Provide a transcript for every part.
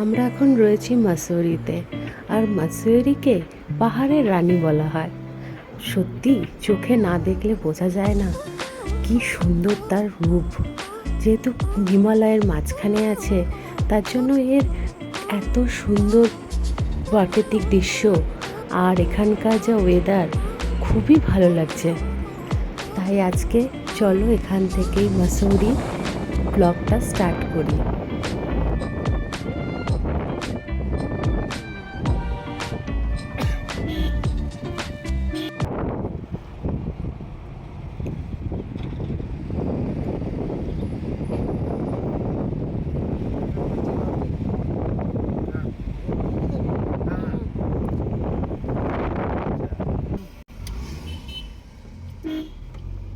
আমরা এখন রয়েছি মাসুরিতে। আর মাসুরিকে পাহাড়ের রানী বলা হয়। সত্যি চোখে না দেখলে বোঝা যায় না কি সুন্দর তার রূপ। যেহেতু হিমালয়ের মাঝখানে আছে, তার জন্য এর এত সুন্দর প্রাকৃতিক দৃশ্য আর এখানকার যা ওয়েদার খুবই ভালো লাগছে। তাই আজকে চলো এখান থেকেই মাসুরি ব্লগটা স্টার্ট করি।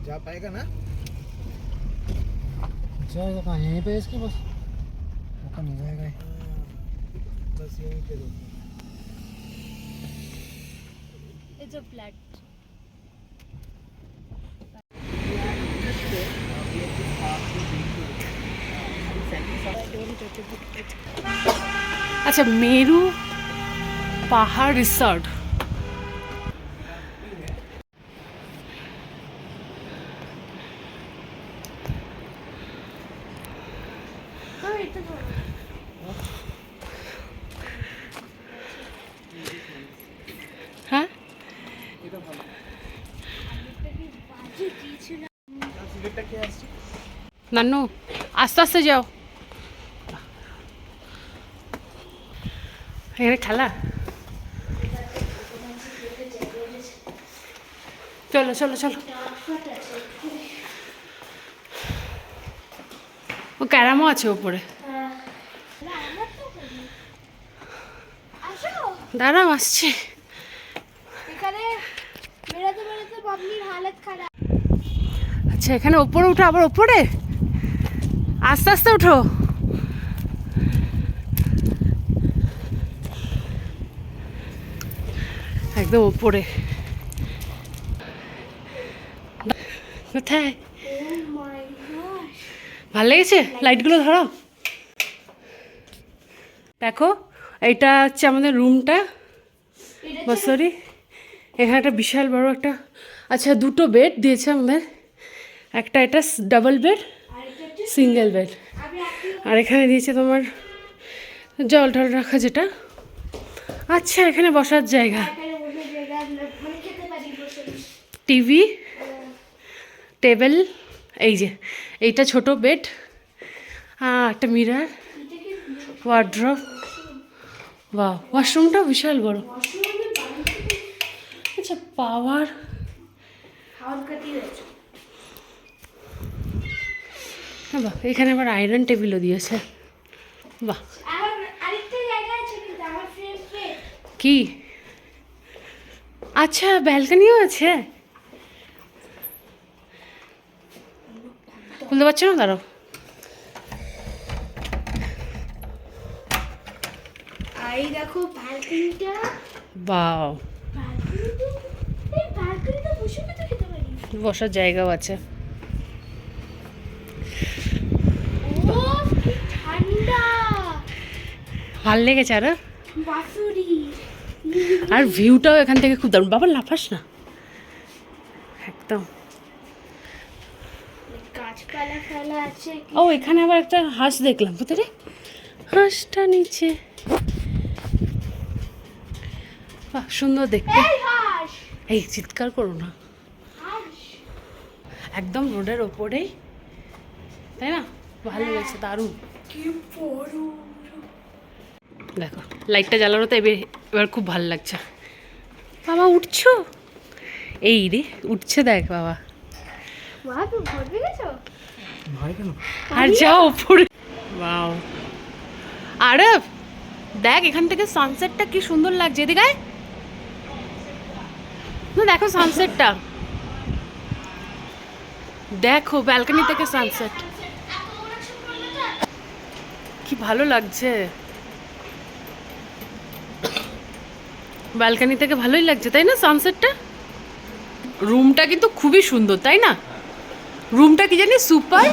जा पाएगा ना? जाएगा कहाँ? यहीं पे इसके बस ऊपर नहीं जाएगा। बस यहीं पे दो। It's a flat. আচ্ছা, মেরু পাহাড় রিসর্ট। হ্যাঁ, নানু আস্তে আস্তে যাও। এখানে খেলা, চলো চলো চলো। ও ক্যারামও আছে ওপরে। দাঁড়াও আসছে। আচ্ছা, এখানে ওপরে উঠো, আবার ওপরে আস্তে আস্তে উঠো। একদম ওপরে। কোথায়? ভালো লেগেছে? লাইটগুলো ধরাও। দেখো, এইটা হচ্ছে আমাদের রুমটা মাসুরি। এখানে একটা বিশাল বড় একটা, আচ্ছা দুটো বেড দিয়েছে আমাদের। একটা এটা ডাবল বেড, সিঙ্গেল বেড। আর এখানে দিয়েছে তোমার জল টল রাখা যেটা। আচ্ছা, এখানে বসার জায়গা, টিভি, টেবিল। এই যে এইটা ছোট বেড, একটা মিরার, ওয়ার্ড্রপ। বাহ, ওয়াশরুমটাও বিশাল বড়। আচ্ছা, পাওয়ার বাহ, এখানে আবার আয়রন টেবিলও দিয়েছে। বাহ, কি? আচ্ছা, ব্যালকনিও আছে। খুলতে পারছো না? দাঁড়াও। এই দেখো ব্যালকনিটা। বাও, ব্যালকনিটা বসে খেতে পারি। বসার জায়গাও আছে। ও কি ঠান্ডা। ভাল লেগেছে। আর মাসুরি আর ভিউটাও এখান থেকে খুব দারুণ। বাবা লাফাস না, একদম। গাছপালা ফেলা আছে। ও, এখানে আবার একটা হাঁস দেখলাম। কোথায় রে হাঁসটা? নিচে। বাহ, সুন্দর দেখতে। এই হাঁস, এই চিৎকার করো না। হাঁস একদম রোডের ওপরেই, তাই না? ভালো লাগছে, দারুণ। কি বড়। দেখো লাইটটা জ্বালানো তো এবার খুব ভালো লাগছে। বাবা উঠছো? এই রে উঠছে, দেখ বাবা। মা তুমি ভরবে গেছো? भाई क्या? আর যাও ওপরে। বাও, আরে দেখ এখান থেকে সানসেটটা কি সুন্দর লাগছে। এদিকে না, দেখো সানসেটটা, দেখো ব্যালকনি থেকে সানসেট কি ভালো লাগছে। ব্যালকনি থেকে ভালোই লাগছে, তাই না সানসেটটা? রুমটা কিন্তু খুবই সুন্দর, তাই না? রুমটা কি জানি super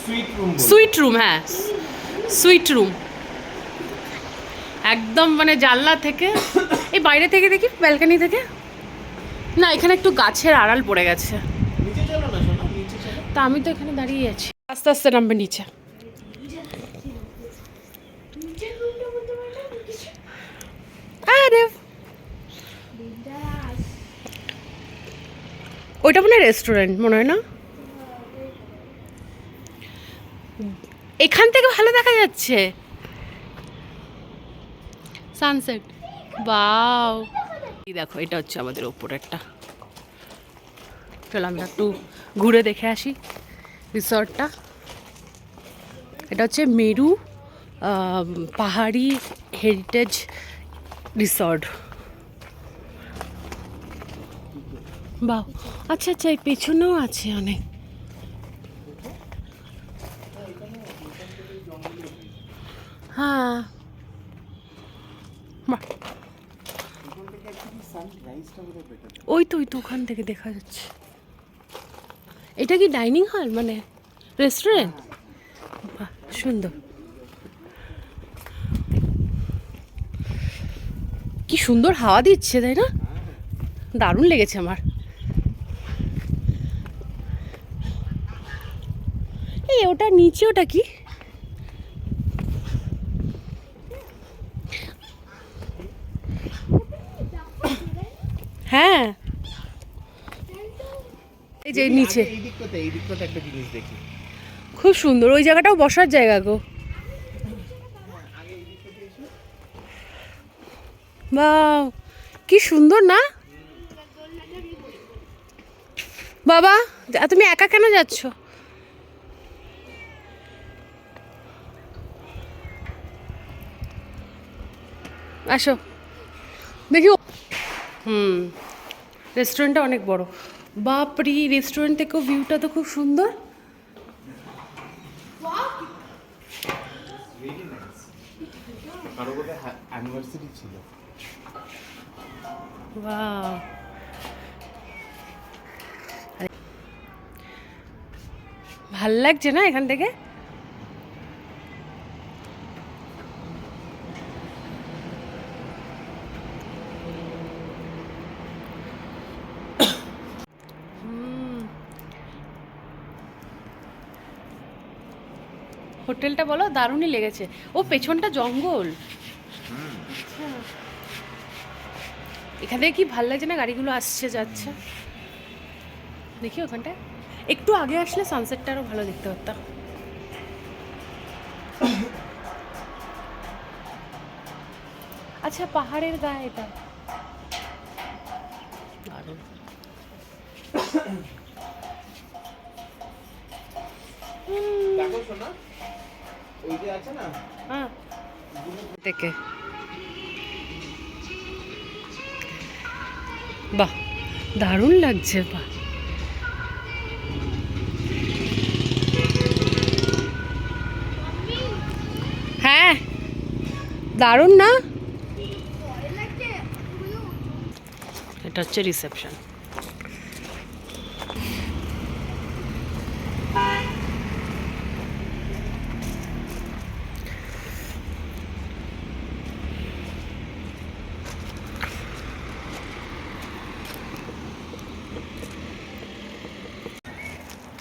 suite room. Sweet room, হ্যাঁ সুইট রুম একদম মানে জানলা থেকে এই বাইরে থেকে দেখি ব্যালকনি থেকে না এখানে একটু গাছের আড়াল পড়ে গেছে নিচে চলো না শোনো, নিচে চলো। তা আমি তো এখানে দাঁড়িয়ে আছি আস্তে আস্তে নামবে নিচে নিচের রুমটা বলতে পারলাম না কিছু। আরে বিন্দাস। ওইটা মনে হয় রেস্টুরেন্ট মনে হয় না এখান থেকে ভালো দেখা যাচ্ছে সানসেট বাও এই দেখো এটা হচ্ছে আমাদের ওপরেরটা চলো আমরা একটু ঘুরে দেখে আসি রিসর্টটা এটা হচ্ছে মেরু পাহাড়ি হেরিটেজ রিসর্ট বাহ আচ্ছা আচ্ছা এই পেছনেও আছে অনেক হ্যাঁ বাহ ওই তো ওখান থেকে দেখা যাচ্ছে এটা কি ডাইনিং হল মানে রেস্টুরেন্ট বাহ সুন্দর কি সুন্দর হাওয়া দিচ্ছে তাই না দারুণ লেগেছে আমার এই ওটা নিচে ওটা কি হ্যাঁ এই যে নিচে এই দিকটাতে একটা জিনিস দেখি। খুব সুন্দর ওই জায়গাটাও বসার জায়গা গো বাহ কি সুন্দর না বাবা তুমি একা কেন যাচ্ছ আসো দেখি রেস্টুরেন্টটা অনেক বড় বাপরি রেস্টুরেন্ট থেকেও ভিউটা তো খুব সুন্দর কারো বোধহয় অ্যানিভার্সারি ছিল। বাহ ভাল লাগছে না এখান থেকে হোটেলটা বলো দারুণই লেগেছে ও পেছনটা জঙ্গল আচ্ছা এখান থেকে কি ভাল লাগছে না গাড়িগুলো আসছে যাচ্ছে দেখি ওখানটায় একটু আগে আসলে সানসেটটা আরও ভালো দেখতে পারতাম আচ্ছা পাহাড়ের গায়ে এটা দারুণ দেখো শোনা, ওই যে আছে না হ্যাঁ থেকে বাহ দারুণ লাগছে বাহ হ্যাঁ দারুণ না ভয় লাগছে। এটা হচ্ছে রিসেপশন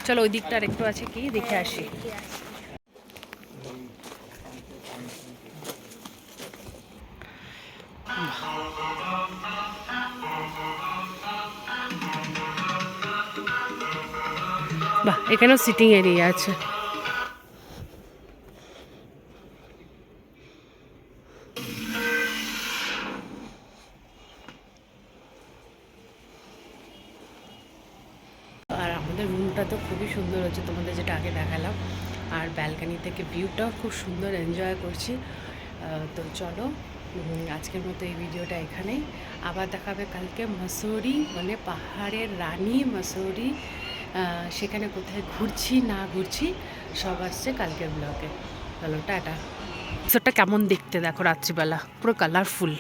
চলো ওই দিকটা একটু আছে কি দেখে আসি বাহ এখানেও সিটিং এরিয়া আছে আর আমাদের রুমটা তো খুবই সুন্দর হচ্ছে তোমাদের যেটা আগে দেখালাম আর ব্যালকানি থেকে ভিউটাও খুব সুন্দর এনজয় করছি তো চলো আজকের মতো এই ভিডিওটা এখানেই আবার দেখাবে কালকে মসুরি মানে পাহাড়ের রানী মসুরি সেখানে কোথায় ঘুরছি না ঘুরছি সব আসছে কালকের ব্লগে চলো টাটা সেটা কেমন দেখতে দেখো রাত্রিবেলা পুরো কালারফুল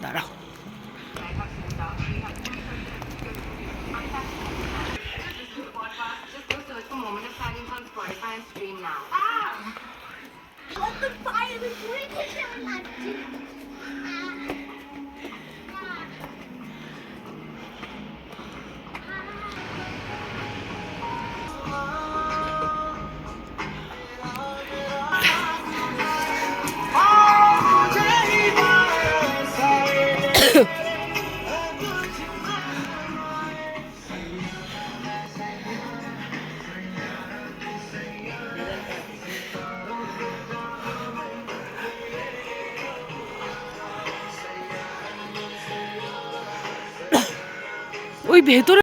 দাঁড়াও Just go search for Moment of Silence on Spotify and stream now. পায়ে আমি পড়ে গেছি আমার লাগছে ওই ভেতরে